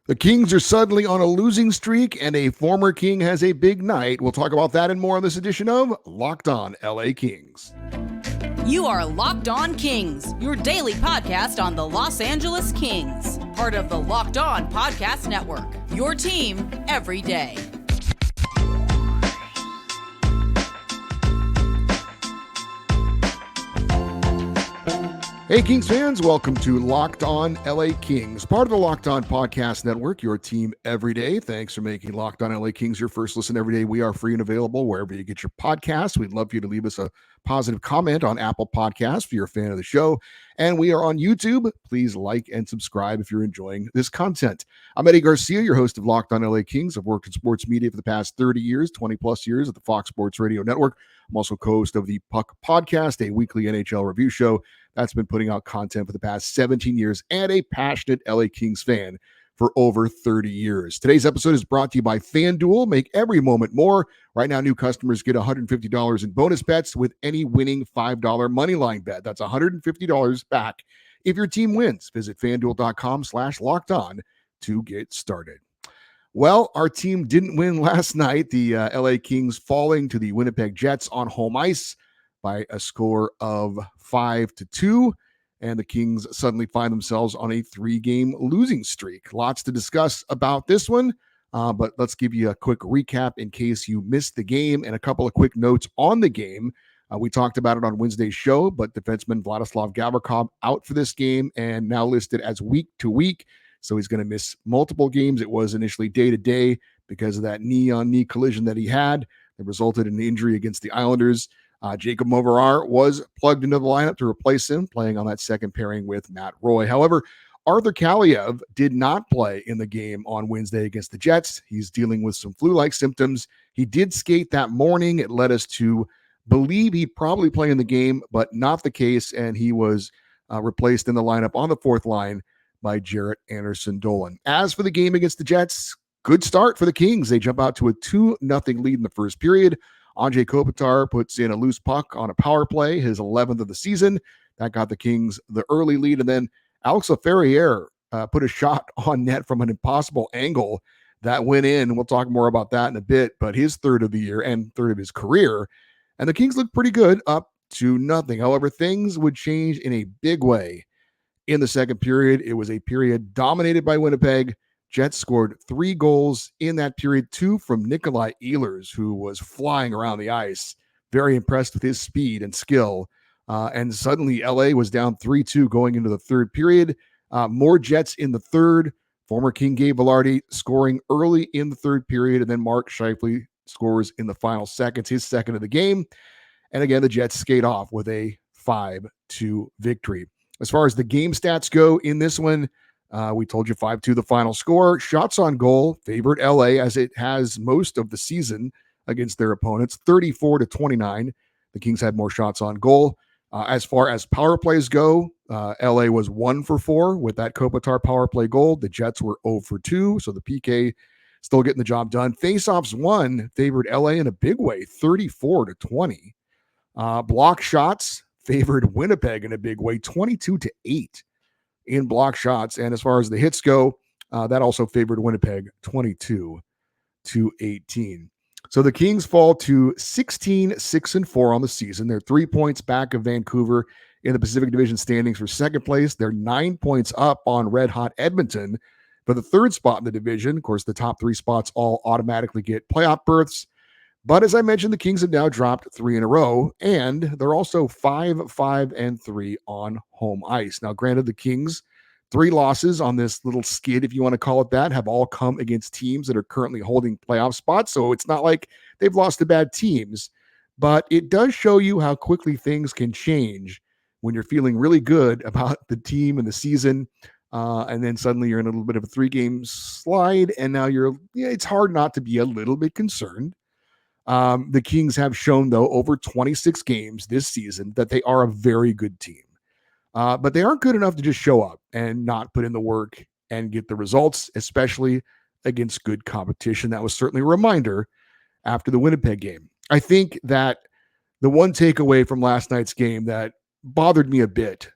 The Kings are suddenly on a losing streak, and a former King has a big night. We'll talk about that and more on this edition of Locked On LA Kings. You are Locked On Kings, your daily podcast on the Los Angeles Kings, part of the Locked On Podcast Network, your team every day. Hey, Kings fans, welcome to Locked On LA Kings, part of the Locked On Podcast Network, your team every day. Thanks for making Locked On LA Kings your first listen every day. We are free and available wherever you get your podcasts. We'd love for you to leave us a positive comment on Apple Podcasts if you're a fan of the show. And we are on YouTube. Please like and subscribe if you're enjoying this content. I'm Eddie Garcia, your host of Locked On LA Kings. I've worked in sports media for the past 30 years, 20 plus years at the Fox Sports Radio Network. I'm also co-host of the Puck Podcast, a weekly NHL review show that's been putting out content for the past 17 years, and a passionate LA Kings fan for over 30 years. Today's episode is brought to you by FanDuel. Make every moment more. Right now, new customers get $150 in bonus bets with any winning $5 moneyline bet. That's $150 back if your team wins. Visit FanDuel.com/lockedon to get started. Well, our team didn't win last night. The LA Kings falling to the Winnipeg Jets on home ice by a score of 5-2. And the Kings suddenly find themselves on a 3-game losing streak. Lots to discuss about this one, but let's give you a quick recap in case you missed the game and a couple of quick notes on the game. We talked about it on Wednesday's show, but defenseman Vladislav Gavrikov out for this game and now listed as week to week. So he's going to miss multiple games. It was initially day-to-day because of that knee-on-knee collision that he had that resulted in an injury against the Islanders. Jacob Moverar was plugged into the lineup to replace him, playing on that second pairing with Matt Roy. However, Arthur Kaliev did not play in the game on Wednesday against the Jets. He's dealing with some flu-like symptoms. He did skate that morning. It led us to believe he'd probably play in the game, but not the case, and he was replaced in the lineup on the fourth line by Jarrett Anderson-Dolan. As for the game against the Jets, good start for the Kings. They jump out to a 2-0 lead in the first period. Anze Kopitar puts in a loose puck on a power play, his 11th of the season. That got the Kings the early lead. And then Alex Laferriere put a shot on net from an impossible angle that went in. We'll talk more about that in a bit, but his third of the year and third of his career. And the Kings looked pretty good, up to nothing. However, things would change in a big way in the second period. It was a period dominated by Winnipeg. Jets scored 3 goals in that period, 2 from Nikolai Ehlers, who was flying around the ice. Very impressed with his speed and skill. And suddenly LA was down 3-2 going into the third period. More Jets in the third. Former King Gabe Vilardi scoring early in the third period. And then Mark Scheifele scores in the final seconds, his second of the game. And again, the Jets skate off with a 5-2 victory. As far as the game stats go in this one, we told you 5-2 the final score. Shots on goal favored LA as it has most of the season against their opponents, 34-29. The Kings had more shots on goal. As far as power plays go, LA was 1 for 4 with that Kopitar power play goal. The Jets were 0 for 2, so the PK still getting the job done. Faceoffs won favored LA in a big way, 34-20. Block shots favored Winnipeg in a big way, 22-8 in block shots. And as far as the hits go, that also favored Winnipeg, 22-18. So the Kings fall to 16-6-4 on the season. They're 3 points back of Vancouver in the Pacific Division standings for second place. They're 9 points up on red-hot Edmonton for the third spot in the division. Of course, the top 3 spots all automatically get playoff berths. But as I mentioned, the Kings have now dropped 3 in a row, and they're also 5-5-3 on home ice. Now, granted, the Kings, 3 losses on this little skid, if you want to call it that, have all come against teams that are currently holding playoff spots. So it's not like they've lost to bad teams, but it does show you how quickly things can change when you're feeling really good about the team and the season. And then suddenly you're in a little bit of a 3-game slide, and now it's hard not to be a little bit concerned. The Kings have shown, though, over 26 games this season that they are a very good team. But they aren't good enough to just show up and not put in the work and get the results, especially against good competition. That was certainly a reminder after the Winnipeg game. I think that the one takeaway from last night's game that bothered me a bit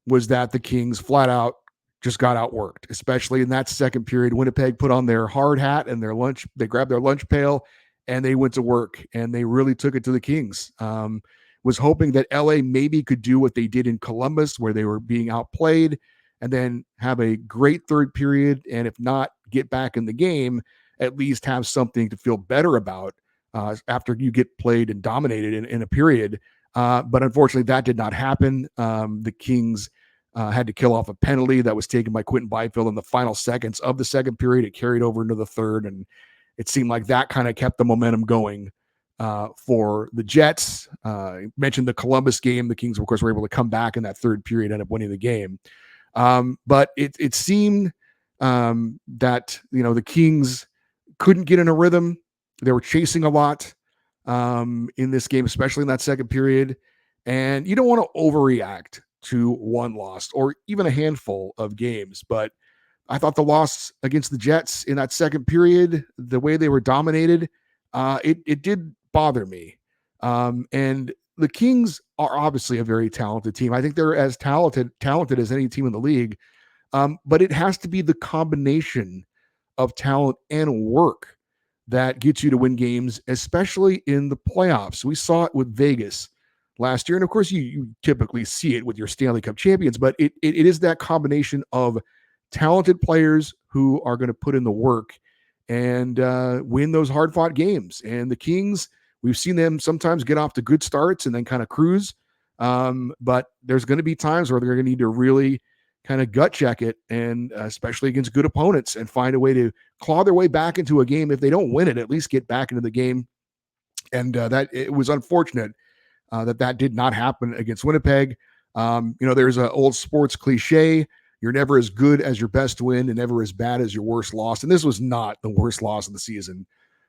was that the Kings flat out just got outworked, especially in that second period. Winnipeg put on their hard hat and their lunch. They grabbed their lunch pail and they went to work, and they really took it to the Kings. Was hoping that LA maybe could do what they did in Columbus, where they were being outplayed, and then have a great third period. And if not, get back in the game, at least have something to feel better about after you get played and dominated in a period. But unfortunately, that did not happen. The Kings had to kill off a penalty that was taken by Quentin Byfield in the final seconds of the second period. It carried over into the third, and it seemed like that kind of kept the momentum going for the Jets. Mentioned the Columbus game. The Kings, of course, were able to come back in that third period, end up winning the game. But it seemed that, the Kings couldn't get in a rhythm. They were chasing a lot in this game, especially in that second period. And you don't want to overreact to one loss or even a handful of games. But I thought the loss against the Jets in that second period, the way they were dominated, it did bother me. And the Kings are obviously a very talented team. I think they're as talented as any team in the league. But it has to be the combination of talent and work that gets you to win games, especially in the playoffs. We saw it with Vegas last year. And of course, you typically see it with your Stanley Cup champions, but it is that combination of talented players who are going to put in the work and win those hard-fought games. And the Kings, we've seen them sometimes get off to good starts and then kind of cruise. But there's going to be times where they're going to need to really kind of gut check it, and especially against good opponents, and find a way to claw their way back into a game. If they don't win it, at least get back into the game. And that it was unfortunate that did not happen against Winnipeg. There's an old sports cliche: you're never as good as your best win and never as bad as your worst loss. And this was not the worst loss of the season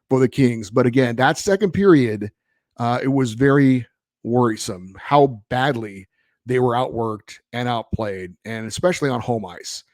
for the Kings. But again, that second period, it was very worrisome how badly they were outworked and outplayed, and especially on home ice.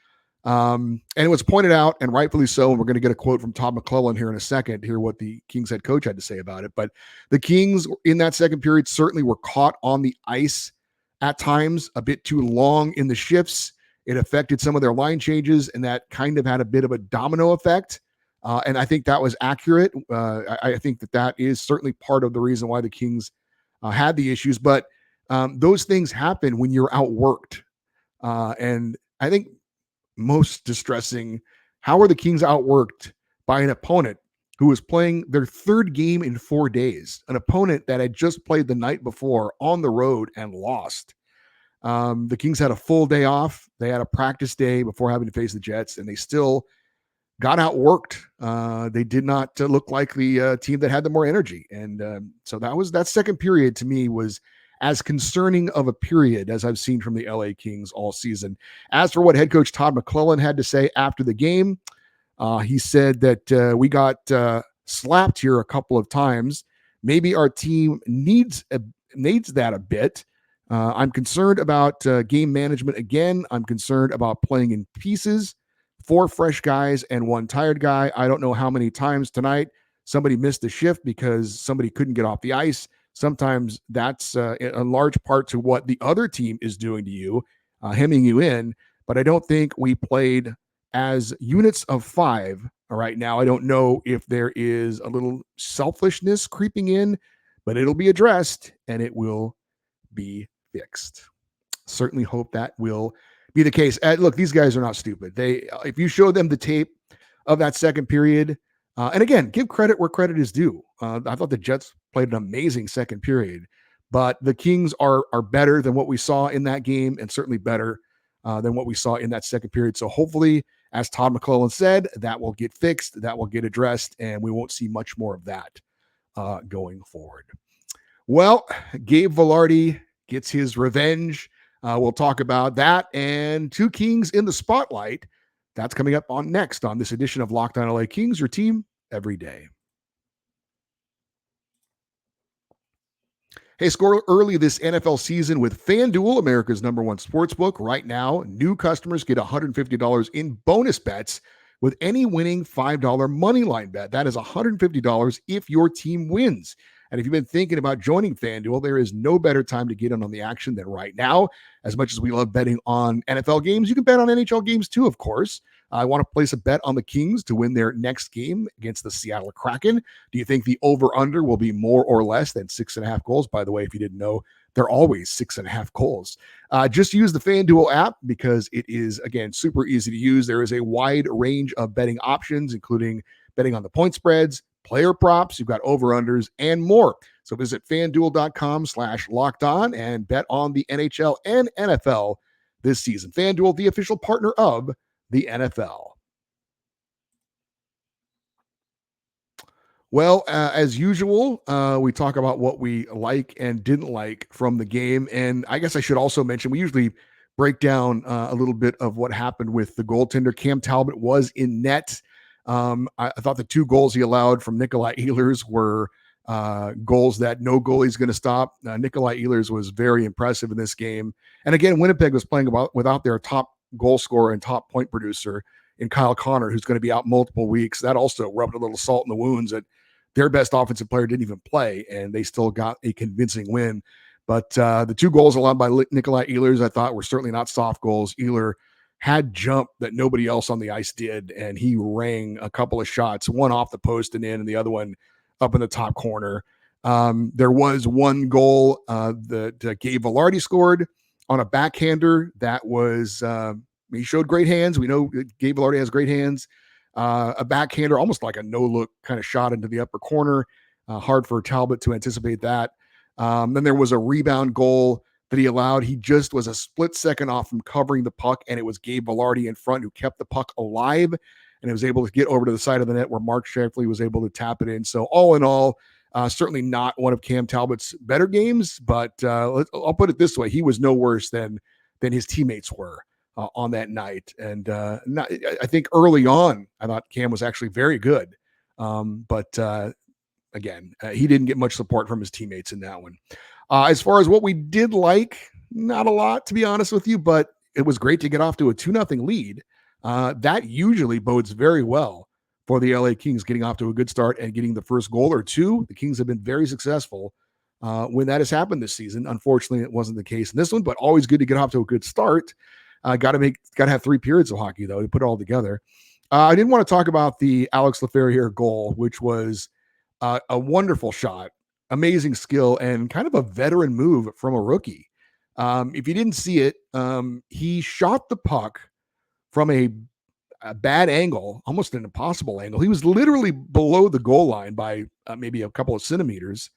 And it was pointed out, and rightfully so, and we're going to get a quote from Todd McLuhan here in a second, hear what the Kings head coach had to say about it. But the Kings in that second period certainly were caught on the ice at times a bit too long in the shifts. It affected some of their line changes, and that kind of had a bit of a domino effect. And I think that was accurate. I think that is certainly part of the reason why the Kings had the issues. But those things happen when you're outworked. And I think most distressing, how are the Kings outworked by an opponent who was playing their third game in 4 days, an opponent that had just played the night before on the road and lost? The Kings had a full day off. They had a practice day before having to face the Jets, and they still got outworked. They did not look like the team that had the more energy. And so that second period to me was as concerning of a period as I've seen from the LA Kings all season. As for what head coach Todd McLuhan had to say after the game, he said that we got slapped here a couple of times. Maybe our team needs that a bit. I'm concerned about game management again. I'm concerned about playing in pieces. 4 fresh guys and 1 tired guy. I don't know how many times tonight somebody missed a shift because somebody couldn't get off the ice. Sometimes that's a large part to what the other team is doing to you, hemming you in. But I don't think we played as units of 5 right now. I don't know if there is a little selfishness creeping in, but it'll be addressed and it will be fixed. Certainly hope that will be the case. Look, these guys are not stupid. If you show them the tape of that second period, and again, give credit where credit is due. I thought the Jets played an amazing second period, but the Kings are better than what we saw in that game, and certainly better than what we saw in that second period. So hopefully, as Todd McLuhan said, that will get fixed, that will get addressed, and we won't see much more of that going forward. Well, Gabe Vilardi gets his revenge. We'll talk about that and 2 Kings in the spotlight. That's coming up next on this edition of Locked On LA Kings, your team every day. Hey, score early this NFL season with FanDuel, America's #1 sportsbook. Right now, new customers get $150 in bonus bets with any winning $5 moneyline bet. That is $150 if your team wins. And if you've been thinking about joining FanDuel, there is no better time to get in on the action than right now. As much as we love betting on NFL games, you can bet on NHL games too, of course. I want to place a bet on the Kings to win their next game against the Seattle Kraken. Do you think the over-under will be more or less than 6.5 goals? By the way, if you didn't know, they're always 6.5 goals. Just use the FanDuel app because it is, again, super easy to use. There is a wide range of betting options, including betting on the point spreads, player props, you've got over-unders, and more. So visit FanDuel.com/lockedon and bet on the NHL and NFL this season. FanDuel, the official partner of the NFL. Well, as usual, we talk about what we like and didn't like from the game. And I guess I should also mention, we usually break down a little bit of what happened with the goaltender. Cam Talbot was in net. I thought the 2 goals he allowed from Nikolai Ehlers were goals that no goalie's going to stop. Nikolai Ehlers was very impressive in this game. And again, Winnipeg was playing without their top goal scorer and top point producer in Kyle Connor, who's going to be out multiple weeks. That also rubbed a little salt in the wounds that their best offensive player didn't even play, and they still got a convincing win. But the 2 goals allowed by Nikolai Ehlers, I thought, were certainly not soft goals. Ehler had jump that nobody else on the ice did, and he rang a couple of shots, one off the post and in, and the other one up in the top corner. There was one goal that Gabe Vilardi scored on a backhander that was he showed great hands. We know Gabe Vilardi has great hands. A backhander, almost like a no-look kind of shot into the upper corner. Hard for Talbot to anticipate that. Then there was a rebound goal that he allowed. He just was a split second off from covering the puck, and it was Gabe Vilardi in front who kept the puck alive, and it was able to get over to the side of the net where Mark Scheifele was able to tap it in. So all in all, certainly not one of Cam Talbot's better games, but I'll put it this way. He was no worse than his teammates were on that night. And I think early on, I thought Cam was actually very good. But again, he didn't get much support from his teammates in that one. As far as what we did like, not a lot, to be honest with you, but it was great to get off to a 2-0 lead. That usually bodes very well for the LA Kings getting off to a good start and getting the first goal or two. The Kings have been very successful when that has happened this season. Unfortunately, it wasn't the case in this one, but always good to get off to a good start. Got to have 3 periods of hockey, though, to put it all together. I didn't want to talk about the Alex Laferriere goal, which was a wonderful shot, amazing skill, and kind of a veteran move from a rookie. If you didn't see it, he shot the puck from a bad angle, almost an impossible angle. He was literally below the goal line by maybe a couple of centimeters,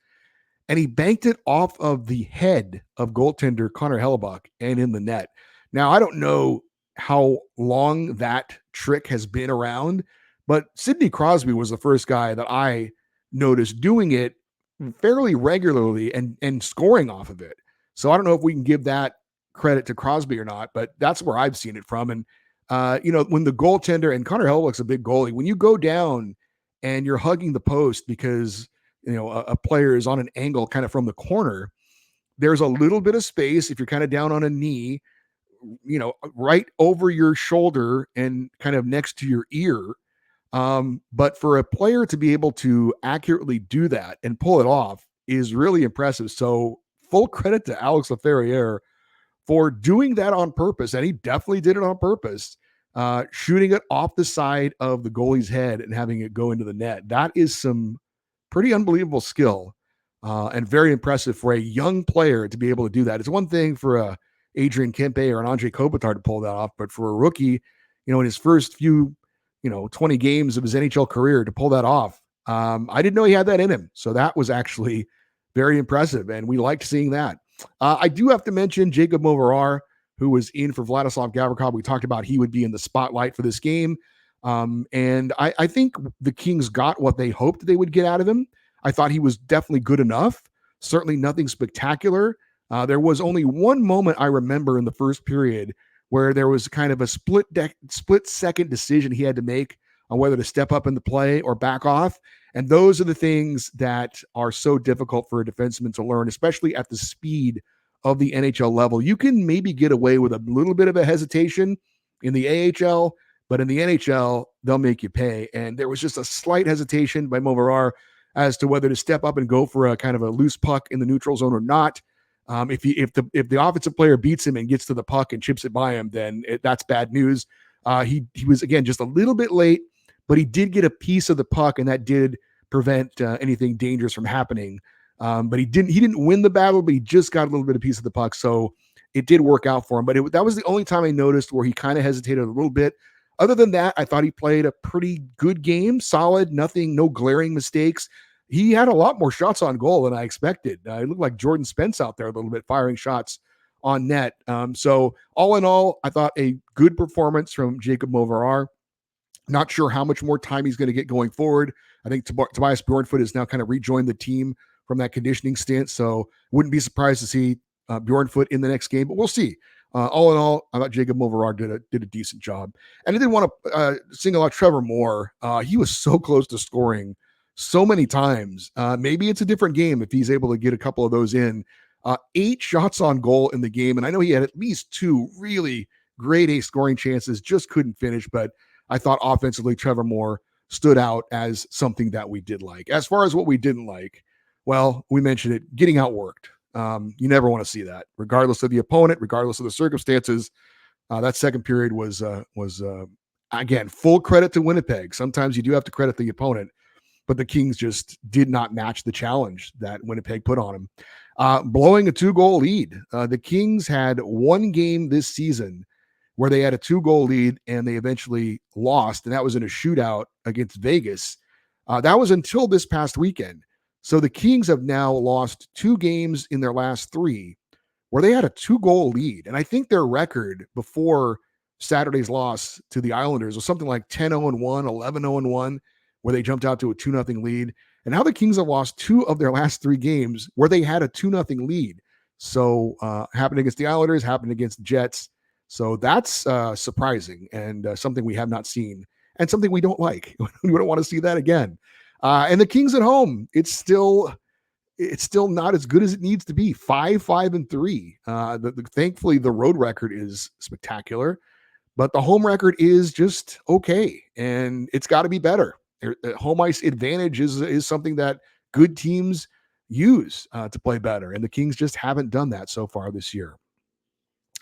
and he banked it off of the head of goaltender Connor Hellebuck and in the net. Now, I don't know how long that trick has been around, but Sidney Crosby was the first guy that I noticed doing it fairly regularly and scoring off of it. So I don't know if we can give that credit to Crosby or not, but that's where I've seen it from. And, when the goaltender, and Connor Hellebuck's a big goalie, when you go down and you're hugging the post because, a player is on an angle kind of from the corner, there's a little bit of space if you're kind of down on a knee, right over your shoulder and kind of next to your ear. But for a player to be able to accurately do that and pull it off is really impressive. So full credit to Alex Laferriere for doing that on purpose. And he definitely did it on purpose, shooting it off the side of the goalie's head and having it go into the net. That is some pretty unbelievable skill and very impressive for a young player to be able to do that. It's one thing for a Adrian Kempe or an Andre Kopitar to pull that off, but for a rookie, in his first few, 20 games of his NHL career to pull that off, I didn't know he had that in him. So that was actually very impressive, and we liked seeing that. I do have to mention Jacob Moverar, who was in for Vladislav Gavrikov. We talked about he would be in the spotlight for this game, and I think the Kings got what they hoped they would get out of him. I thought he was definitely good enough, certainly nothing spectacular. There was only one moment I remember in the first period where there was kind of a split second decision he had to make on whether to step up in the play or back off. And those are the things that are so difficult for a defenseman to learn, especially at the speed of the NHL level. You can maybe get away with a little bit of a hesitation in the AHL, but in the NHL, they'll make you pay. And there was just a slight hesitation by Moverar. as to whether to step up and go for a kind of a loose puck in the neutral zone or not. If the offensive player beats him and gets to the puck and chips it by him, then that's bad news. He was, again, just a little bit late, but he did get a piece of the puck, and that did prevent anything dangerous from happening. But he didn't win the battle, but he just got a little bit of piece of the puck, so it did work out for him. But that was the only time I noticed where he kind of hesitated a little bit. Other than that, I thought he played a pretty good game, solid, no glaring mistakes. He had a lot more shots on goal than I expected. It looked like Jordan Spence out there a little bit, firing shots on net. So all in all, I thought a good performance from Jacob Moverar. Not sure how much more time he's going to get going forward. I think Tobias Bjornfoot has now kind of rejoined the team from that conditioning stint, so wouldn't be surprised to see Bjornfoot in the next game, but we'll see. All in all, I thought Jacob Moverar did a decent job. And I didn't want to single out Trevor Moore. He was so close to scoring so many times. Maybe it's a different game if he's able to get a couple of those in. 8 shots on goal in the game, and I know he had at least 2 really grade A scoring chances, just couldn't finish, but I thought offensively Trevor Moore stood out as something that we did like. As far as what we didn't like, well, we mentioned it, getting outworked. You never want to see that, regardless of the opponent, regardless of the circumstances. That second period was again, full credit to Winnipeg. Sometimes you do have to credit the opponent, but the Kings just did not match the challenge that Winnipeg put on them. Blowing a 2-goal lead. The Kings had one game this season where they had a 2-goal lead and they eventually lost, and that was in a shootout against Vegas. That was until this past weekend. So the Kings have now lost 2 games in their last 3 where they had a 2-goal lead. And I think their record before Saturday's loss to the Islanders was something like 10-0-1, 11-0-1, where they jumped out to a 2-0 lead. And now the Kings have lost 2 of their last 3 games where they had a 2-0 lead. So happened against the Islanders, happened against the Jets. So that's surprising and something we have not seen and something we don't like. We don't want to see that again. And the Kings at home, it's still not as good as it needs to be. 5-5-3. Thankfully, the road record is spectacular, but the home record is just okay, and it's got to be better. Home ice advantage is something that good teams use to play better, and the Kings just haven't done that so far this year.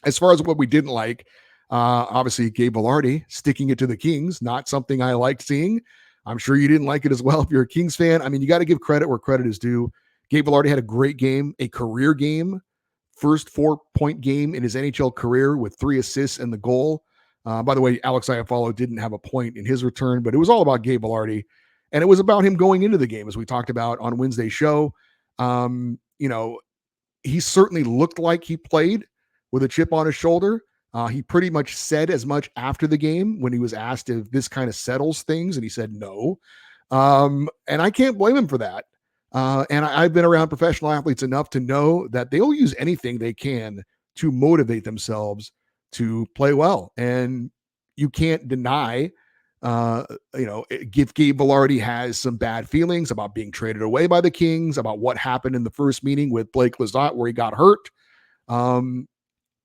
As far as what we didn't like, obviously Gabe Vilardi sticking it to the Kings, not something I liked seeing. I'm sure you didn't like it as well if you're a Kings fan. I mean, you got to give credit where credit is due. Gabe Vilardi had a great game, a career game, first 4-point game in his NHL career with 3 assists and the goal. By the way, Alex Iafallo didn't have a point in his return, but it was all about Gabe Vilardi. And it was about him going into the game, as we talked about on Wednesday's show. He certainly looked like he played with a chip on his shoulder. He pretty much said as much after the game when he was asked if this kind of settles things, and he said no. And I can't blame him for that. And I've been around professional athletes enough to know that they'll use anything they can to motivate themselves to play well. And you can't deny, if Gabe Vilardi has some bad feelings about being traded away by the Kings, about what happened in the first meeting with Blake Lizotte where he got hurt.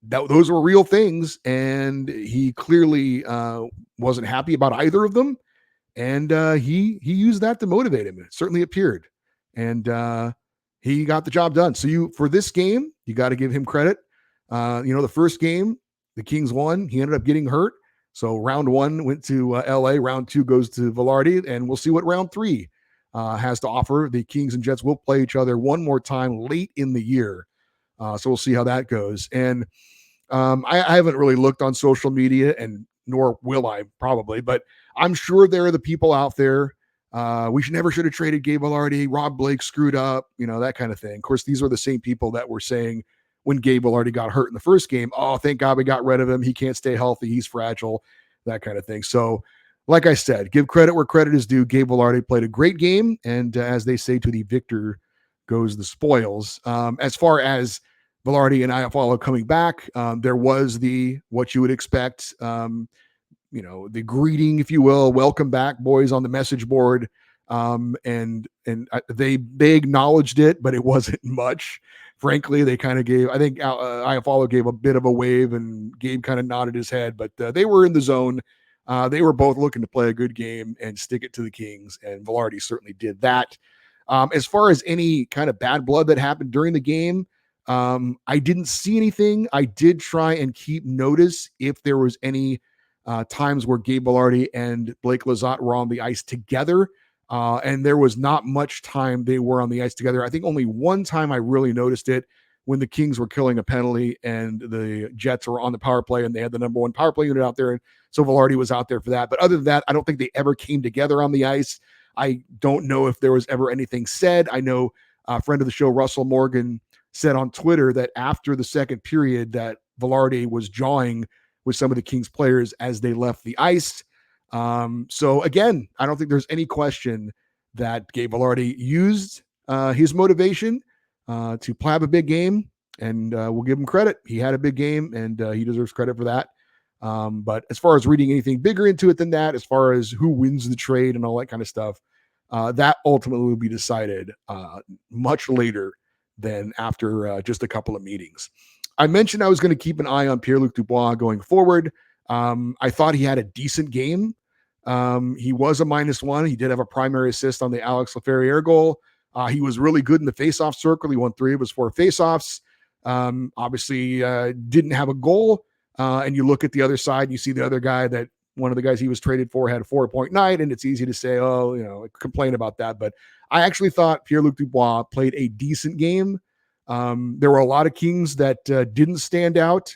Those were real things, and he clearly wasn't happy about either of them, and he used that to motivate him. It certainly appeared, and he got the job done. So for this game, you got to give him credit. The first game, the Kings won. He ended up getting hurt, so round 1 went to LA. Round 2 goes to Vilardi, and we'll see what round 3 has to offer. The Kings and Jets will play each other one more time late in the year. So we'll see how that goes. And I haven't really looked on social media, and nor will I probably, but I'm sure there are the people out there. We should have traded Gabe Vilardi. Rob Blake screwed up, that kind of thing. Of course, these are the same people that were saying when Gabe Vilardi got hurt in the first game, oh, thank God we got rid of him. He can't stay healthy. He's fragile, that kind of thing. So like I said, give credit where credit is due. Gabe Vilardi played a great game. And as they say, to the victor goes the spoils. As far as Vilardi and Iafallo coming back, there was what you would expect, the greeting, if you will, welcome back, boys, on the message board. And they acknowledged it, but it wasn't much. Frankly, they kind of gave, I think Iafallo gave a bit of a wave and Gabe kind of nodded his head, but they were in the zone. They were both looking to play a good game and stick it to the Kings, and Vilardi certainly did that. As far as any kind of bad blood that happened during the game, I didn't see anything. I did try and keep notice if there was any times where Gabe Vilardi and Blake Lizotte were on the ice together. And there was not much time they were on the ice together. I think only one time I really noticed it, when the Kings were killing a penalty and the Jets were on the power play and they had the number one power play unit out there. And so Vilardi was out there for that. But other than that, I don't think they ever came together on the ice. I don't know if there was ever anything said. I know a friend of the show, Russell Morgan, said on Twitter that after the second period that Vilardi was jawing with some of the Kings players as they left the ice. So again, I don't think there's any question that Gabe Vilardi used his motivation to have a big game, and we'll give him credit. He had a big game, and he deserves credit for that. But as far as reading anything bigger into it than that, as far as who wins the trade and all that kind of stuff, that ultimately will be decided much later than after just a couple of meetings. I mentioned I was going to keep an eye on Pierre-Luc Dubois going forward. I thought he had a decent game. He was a -1. He did have a primary assist on the Alex Laferriere goal. He was really good in the faceoff circle. He won 3 of his 4 faceoffs. Obviously, didn't have a goal. And you look at the other side, and you see the other guy that one of the guys he was traded for had a 4-point night, and it's easy to say, complain about that. But I actually thought Pierre-Luc Dubois played a decent game. There were a lot of Kings that didn't stand out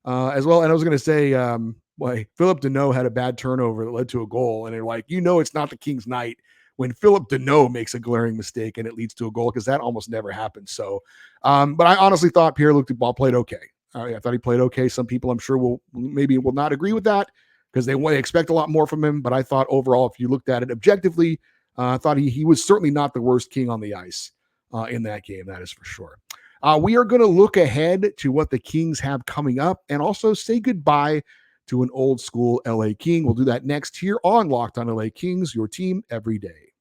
as well. And I was going to say, Philip Deneau had a bad turnover that led to a goal. And they're like, it's not the Kings' night when Philip Deneau makes a glaring mistake and it leads to a goal, because that almost never happens. So, but I honestly thought Pierre-Luc Dubois played okay. I thought he played okay. Some people I'm sure will not agree with that because they expect a lot more from him. But I thought overall, if you looked at it objectively, I thought he was certainly not the worst King on the ice in that game. That is for sure. We are going to look ahead to what the Kings have coming up and also say goodbye to an old school LA King. We'll do that next here on Locked on LA Kings, your team every day.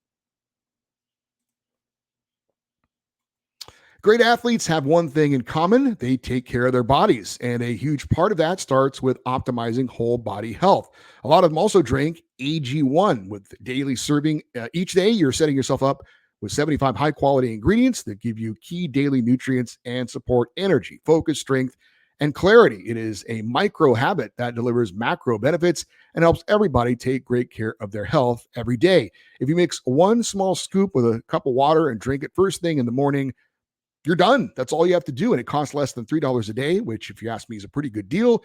Great athletes have one thing in common. They take care of their bodies. And a huge part of that starts with optimizing whole body health. A lot of them also drink AG1 with daily serving. Each day, you're setting yourself up with 75 high-quality ingredients that give you key daily nutrients and support energy, focus, strength, and clarity. It is a micro habit that delivers macro benefits and helps everybody take great care of their health every day. If you mix one small scoop with a cup of water and drink it first thing in the morning, you're done. That's all you have to do. And it costs less than $3 a day, which, if you ask me, is a pretty good deal.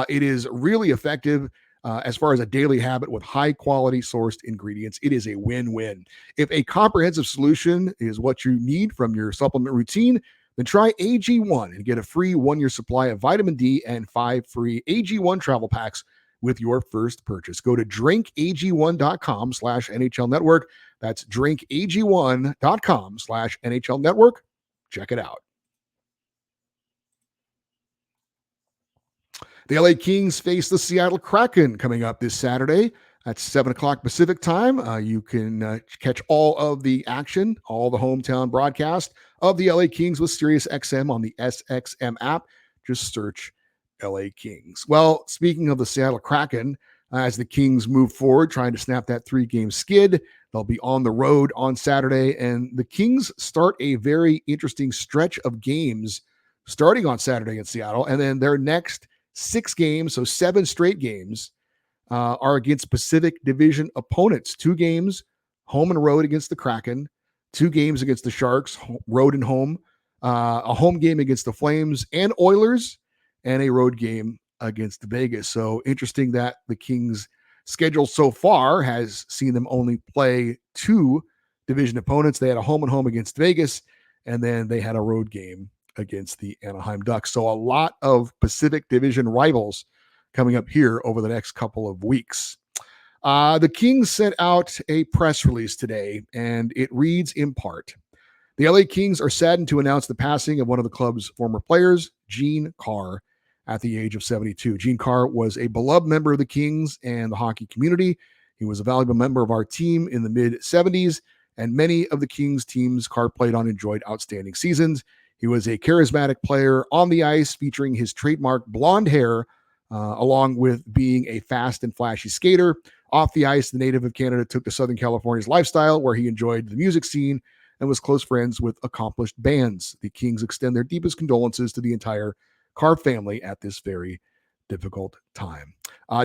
It is really effective as far as a daily habit with high quality sourced ingredients. It is a win-win. If a comprehensive solution is what you need from your supplement routine, then try AG1 and get a free 1-year supply of vitamin D and 5 free AG1 travel packs with your first purchase. Go to drinkag1.com/NHL Network. That's drinkag1.com/NHL Network. Check it out. The LA Kings face the Seattle Kraken coming up this Saturday at 7 o'clock Pacific time. You can catch all of the action, all the hometown broadcast of the LA Kings with SiriusXM on the SXM app. Just search LA Kings. Well, speaking of the Seattle Kraken, as the Kings move forward, trying to snap that 3-game skid, they'll be on the road on Saturday, and the Kings start a very interesting stretch of games starting on Saturday in Seattle, and then their next 6 games, so 7 straight games, are against Pacific Division opponents. 2 games, home and road against the Kraken, 2 games against the Sharks, road and home, a home game against the Flames and Oilers, and a road game against Vegas. So interesting that the Kings' schedule so far has seen them only play 2 division opponents. They had a home and home against Vegas, and then they had a road game against the Anaheim Ducks. So a lot of Pacific Division rivals coming up here over the next couple of weeks. The Kings sent out a press release today, and it reads in part, the LA Kings are saddened to announce the passing of one of the club's former players, Gene Carr, at the age of 72. Gene Carr was a beloved member of the Kings and the hockey community. He was a valuable member of our team in the mid-70s, and many of the Kings teams Carr played on enjoyed outstanding seasons. He was a charismatic player on the ice, featuring his trademark blonde hair, along with being a fast and flashy skater. Off the ice, the native of Canada took to Southern California's lifestyle, where he enjoyed the music scene and was close friends with accomplished bands. The Kings extend their deepest condolences to the entire Carr family at this very difficult time.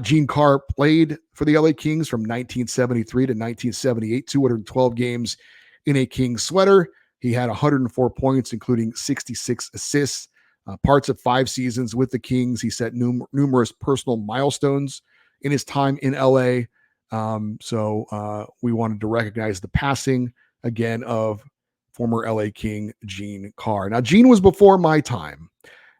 Gene Carr played for the LA Kings from 1973 to 1978, 212 games in a Kings sweater. He had 104 points, including 66 assists. Parts of 5 seasons with the Kings. He set numerous personal milestones in his time in LA. So we wanted to recognize the passing again of former LA King Gene Carr. Now, Gene was before my time,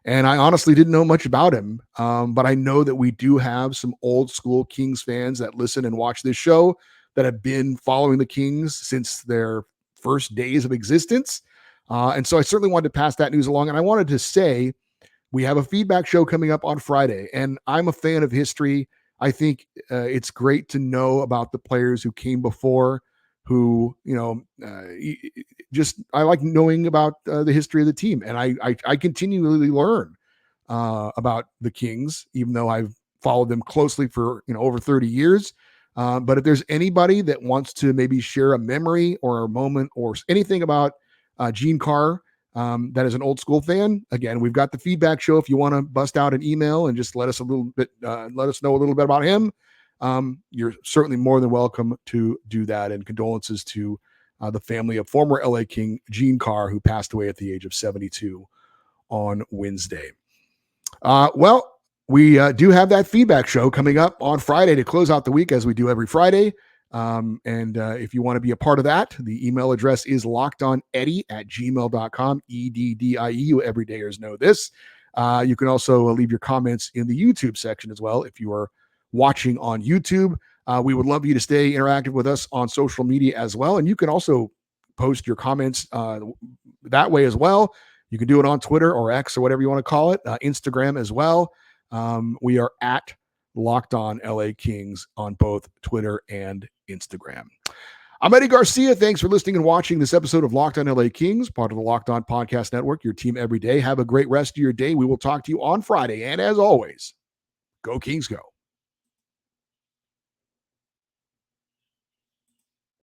and I honestly didn't know much about him. But I know that we do have some old school Kings fans that listen and watch this show that have been following the Kings since their first days of existence. And so I certainly wanted to pass that news along. And I wanted to say we have a feedback show coming up on Friday, and I'm a fan of history. I think it's great to know about the players who came before, who, I like knowing about the history of the team. And I continually learn about the Kings, even though I've followed them closely for, over 30 years. But if there's anybody that wants to maybe share a memory or a moment or anything about Gene Carr, that is an old school fan, again, we've got the feedback show. If you want to bust out an email and just let us know a little bit about him, you're certainly more than welcome to do that. And condolences to the family of former LA King Gene Carr, who passed away at the age of 72 on Wednesday. We do have that feedback show coming up on Friday to close out the week, as we do every Friday. If you want to be a part of that, the email address is lockedoneddie@gmail.com, EDDIE. Everydayers know this. You can also leave your comments in the YouTube section as well if you are watching on YouTube. We would love you to stay interactive with us on social media as well. And you can also post your comments that way as well. You can do it on Twitter or X or whatever you want to call it, Instagram as well. We are at Locked On LA Kings on both Twitter and Instagram. I'm Eddie Garcia. Thanks for listening and watching this episode of Locked On LA Kings, part of the Locked On Podcast Network, your team every day. Have a great rest of your day. We will talk to you on Friday. And as always, go Kings go.